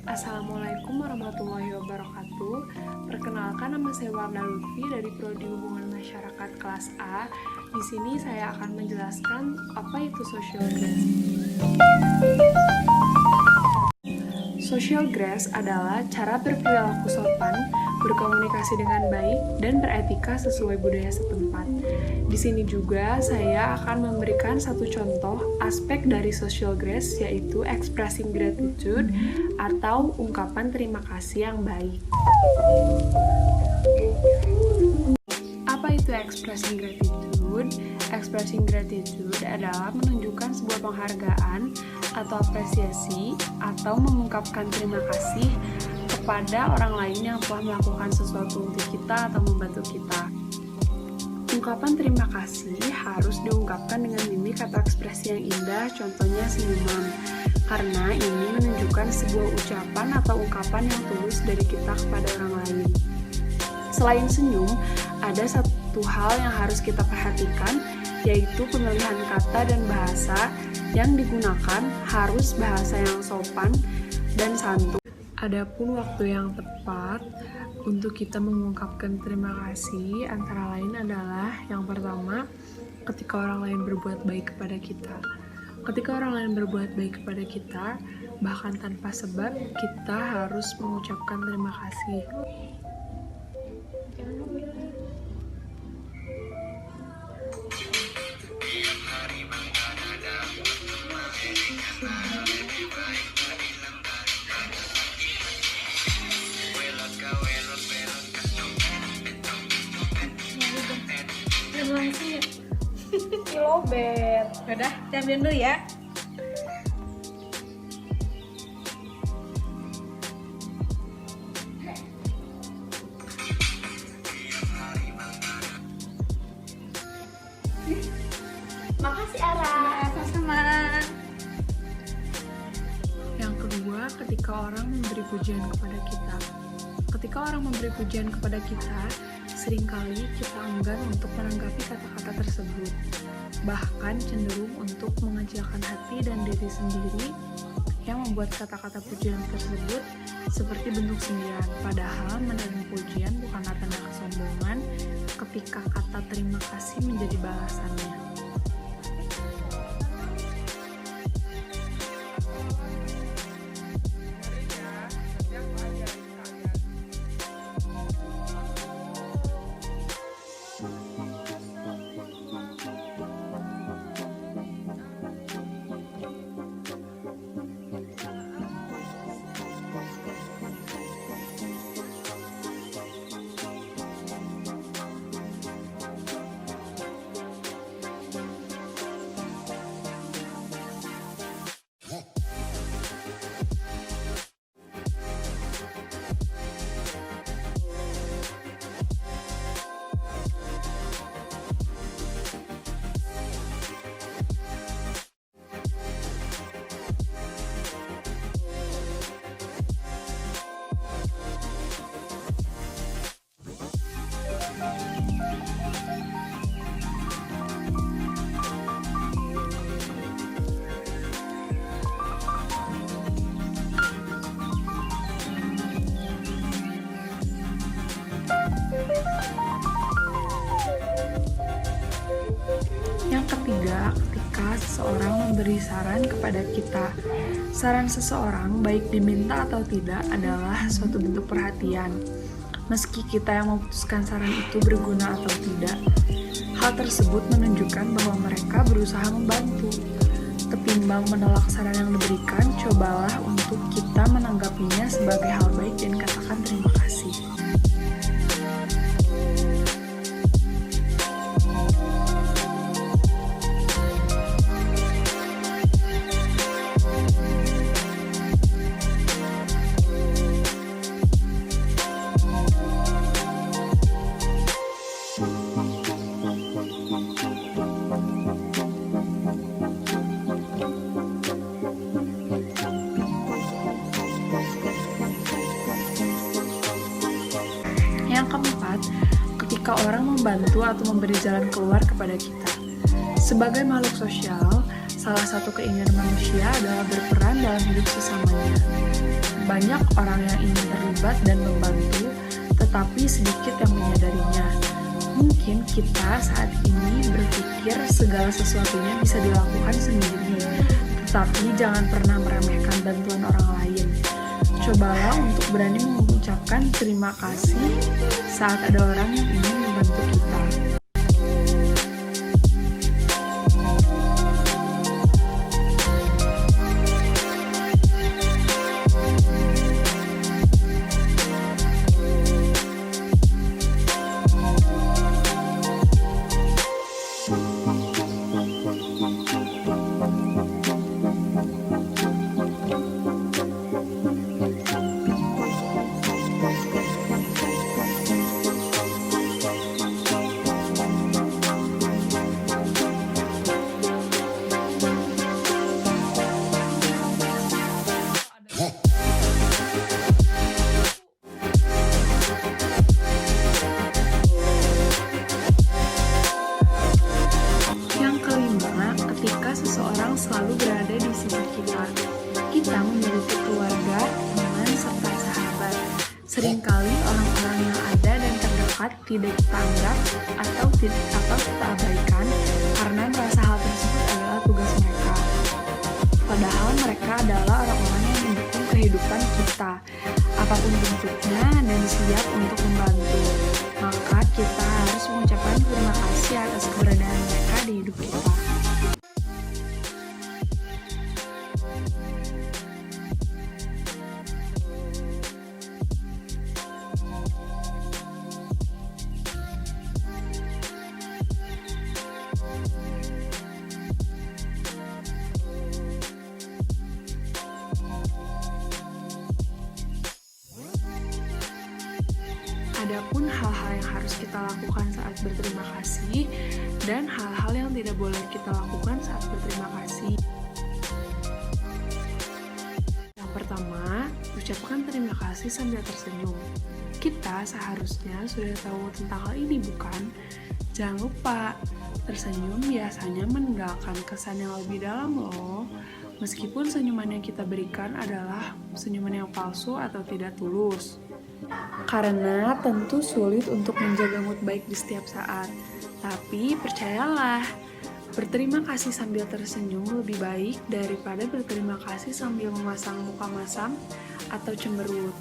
Assalamualaikum warahmatullahi wabarakatuh. Perkenalkan, nama saya Wardah Lutfi dari Prodi Hubungan Masyarakat kelas A. Di sini saya akan menjelaskan apa itu social grace. Social grace adalah cara berperilaku sopan, berkomunikasi dengan baik, dan beretika sesuai budaya setempat. Di sini juga saya akan memberikan satu contoh aspek dari social grace, yaitu expressing gratitude atau ungkapan terima kasih yang baik. Apa itu expressing gratitude? Expressing gratitude adalah menunjukkan sebuah penghargaan atau apresiasi atau mengungkapkan terima kasih kepada orang lain yang telah melakukan sesuatu untuk kita atau membantu kita. Ungkapan terima kasih harus diungkapkan dengan mimik atau ekspresi yang indah, contohnya senyuman, karena ini menunjukkan sebuah ucapan atau ungkapan yang tulus dari kita kepada orang lain. Selain senyum, ada satu hal yang harus kita perhatikan, yaitu pemilihan kata dan bahasa yang digunakan harus bahasa yang sopan dan santun. Adapun waktu yang tepat untuk kita mengungkapkan terima kasih antara lain adalah yang pertama, ketika orang lain berbuat baik kepada kita. Ketika orang lain berbuat baik kepada kita, bahkan tanpa sebab, kita harus mengucapkan terima kasih. Kilobet. Udah, diambil dulu ya. Makasih Ara. Sama-sama. Yang kedua, ketika orang memberi pujian kepada kita. Ketika orang memberi pujian kepada kita, seringkali kita enggan untuk menanggapi kata-kata tersebut. Bahkan cenderung untuk mengecilkan hati dan diri sendiri yang membuat kata-kata pujian tersebut seperti bentuk sindiran. Padahal menerima pujian bukanlah tanda kesombongan ketika kata terima kasih menjadi balasannya. Yang ketiga, ketika seseorang memberi saran kepada kita. Saran seseorang, baik diminta atau tidak, adalah suatu bentuk perhatian. Meski kita yang memutuskan saran itu berguna atau tidak, hal tersebut menunjukkan bahwa mereka berusaha membantu. Ketimbang menolak saran yang diberikan, cobalah untuk kita menanggapinya sebagai hal baik dan katakan terima kasih. Yang keempat, ketika orang membantu atau memberi jalan keluar kepada kita. Sebagai makhluk sosial, Salah satu keinginan manusia adalah berperan dalam hidup sesamanya. Banyak orang yang ingin terlibat dan membantu, tetapi sedikit yang menyadarinya. Mungkin kita saat ini berpikir segala sesuatunya bisa dilakukan sendiri, tetapi jangan pernah meremehkan bantuan orang lain. Cobalah untuk berani mengucapkan terima kasih saat ada orang yang ingin membantu kita. Seseorang selalu berada di sisi kita. Kita memiliki keluarga, teman, serta sahabat. Seringkali orang-orang yang ada dan terdekat tidak kita anggap atau kita abaikan karena merasa hal tersebut adalah tugas mereka. Padahal mereka adalah orang-orang yang mendukung kehidupan kita, apapun bentuknya, dan siap untuk membantu. Maka kita harus mengucapkan terima kasih atas keberadaan mereka di hidup kita. Adapun hal-hal yang harus kita lakukan saat berterima kasih dan hal-hal yang tidak boleh kita lakukan saat berterima kasih. Yang pertama, ucapkan terima kasih sambil tersenyum. Kita seharusnya sudah tahu tentang hal ini, bukan? Jangan lupa, tersenyum biasanya meninggalkan kesan yang lebih dalam loh. Meskipun senyuman yang kita berikan adalah senyuman yang palsu atau tidak tulus. Karena tentu sulit untuk menjaga mood baik di setiap saat. Tapi percayalah, berterima kasih sambil tersenyum lebih baik daripada berterima kasih sambil memasang muka masam atau cemberut.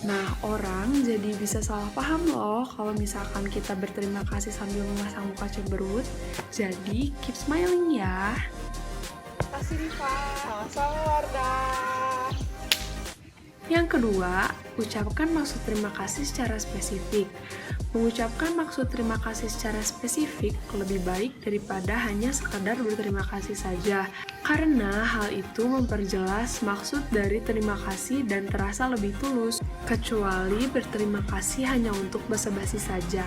Nah, orang jadi bisa salah paham loh kalau misalkan kita berterima kasih sambil memasang muka cemberut. Jadi, keep smiling ya. Terima kasih Rifa, sama-sama Wardah. Yang kedua, ucapkan maksud terima kasih secara spesifik. Mengucapkan maksud terima kasih secara spesifik lebih baik daripada hanya sekadar berterima kasih saja. Karena hal itu memperjelas maksud dari terima kasih dan terasa lebih tulus, kecuali berterima kasih hanya untuk basa-basi saja.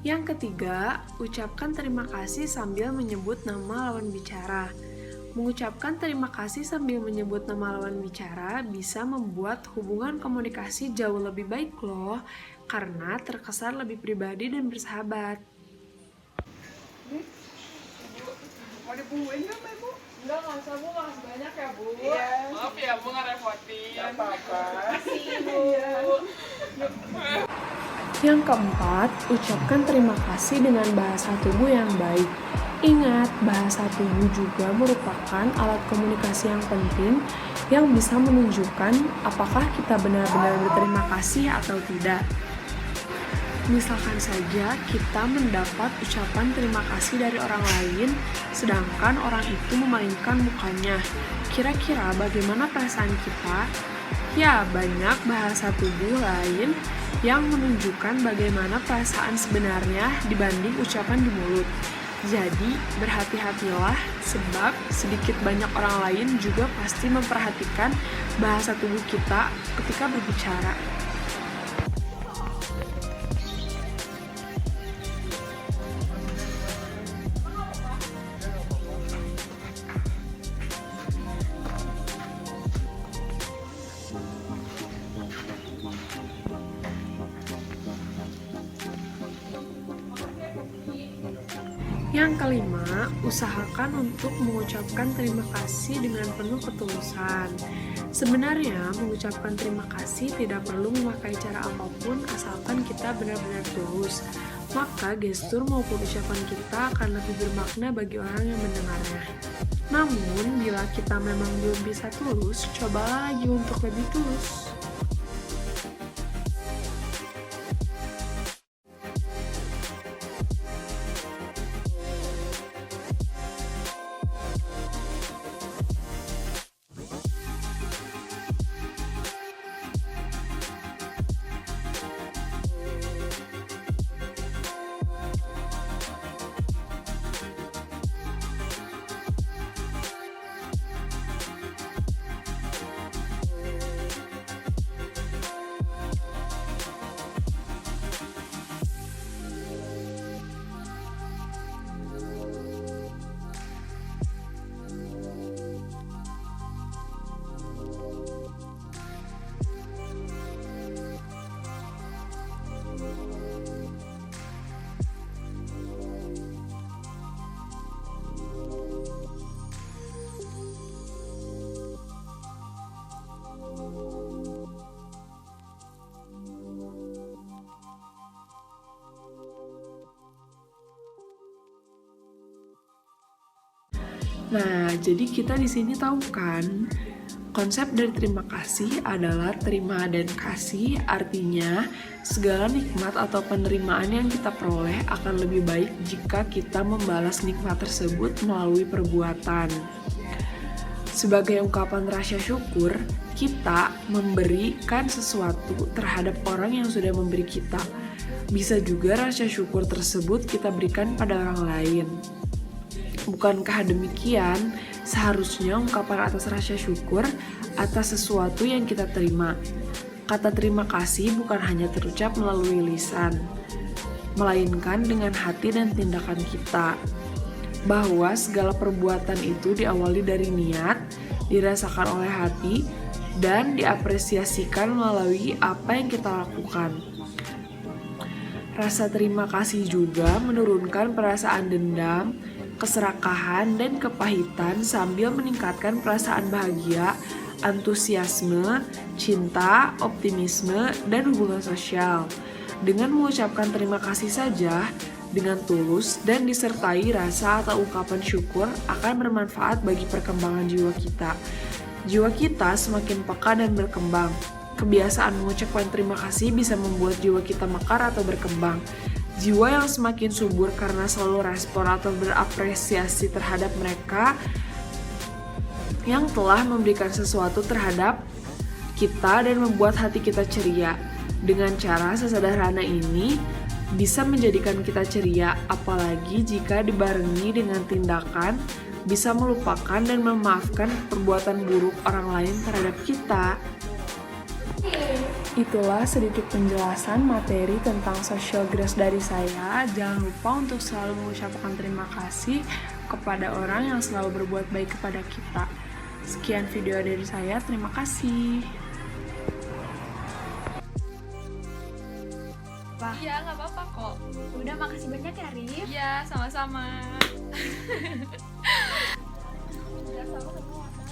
Yang ketiga, ucapkan terima kasih sambil menyebut nama lawan bicara. Mengucapkan terima kasih sambil menyebut nama lawan bicara bisa membuat hubungan komunikasi jauh lebih baik loh, karena terkesan lebih pribadi dan bersahabat. Mau dibubuhin nggak, Ibu? Enggak usah Bu, makasih banyak ya Bu. Iya. Maaf ya Bu, ngerepotin. Nggak apa-apa. Makasih Bu. Yang keempat, ucapkan terima kasih dengan bahasa tubuh yang baik. Ingat, bahasa tubuh juga merupakan alat komunikasi yang penting yang bisa menunjukkan apakah kita benar-benar berterima kasih atau tidak. Misalkan saja kita mendapat ucapan terima kasih dari orang lain, sedangkan orang itu memalingkan mukanya. Kira-kira bagaimana perasaan kita? Ya, banyak bahasa tubuh lain yang menunjukkan bagaimana perasaan sebenarnya dibanding ucapan di mulut. Jadi, berhati-hatilah sebab sedikit banyak orang lain juga pasti memperhatikan bahasa tubuh kita ketika berbicara. Yang kelima, usahakan untuk mengucapkan terima kasih dengan penuh ketulusan. Sebenarnya, mengucapkan terima kasih tidak perlu memakai cara apapun asalkan kita benar-benar tulus. Maka gestur maupun ucapan kita akan lebih bermakna bagi orang yang mendengarnya. Namun, bila kita memang belum bisa tulus, cobalah lagi untuk lebih tulus. Nah, jadi kita di sini tahu kan, konsep dari terima kasih adalah terima dan kasih, artinya segala nikmat atau penerimaan yang kita peroleh akan lebih baik jika kita membalas nikmat tersebut melalui perbuatan. Sebagai ungkapan rasa syukur, kita memberikan sesuatu terhadap orang yang sudah memberi kita. Bisa juga rasa syukur tersebut kita berikan pada orang lain. Bukankah demikian, seharusnya ungkapan atas rasa syukur atas sesuatu yang kita terima. Kata terima kasih bukan hanya terucap melalui lisan, melainkan dengan hati dan tindakan kita. Bahwa segala perbuatan itu diawali dari niat, dirasakan oleh hati, dan diapresiasikan melalui apa yang kita lakukan. Rasa terima kasih juga menurunkan perasaan dendam, keserakahan, dan kepahitan sambil meningkatkan perasaan bahagia, antusiasme, cinta, optimisme, dan hubungan sosial. Dengan mengucapkan terima kasih saja, dengan tulus dan disertai rasa atau ungkapan syukur akan bermanfaat bagi perkembangan jiwa kita. Jiwa kita semakin peka dan berkembang. Kebiasaan mengucapkan terima kasih bisa membuat jiwa kita mekar atau berkembang. Jiwa yang semakin subur karena selalu respon atau berapresiasi terhadap mereka yang telah memberikan sesuatu terhadap kita dan membuat hati kita ceria. Dengan cara sesederhana ini bisa menjadikan kita ceria, apalagi jika dibarengi dengan tindakan bisa melupakan dan memaafkan perbuatan buruk orang lain terhadap kita. Itulah sedikit penjelasan materi tentang social grace dari saya. Jangan lupa untuk selalu mengucapkan terima kasih kepada orang yang selalu berbuat baik kepada kita. Sekian video dari saya, terima kasih. Iya, nggak apa-apa kok. Udah, makasih banyak ya, Rif. Iya, sama-sama. Udah sama-sama warna.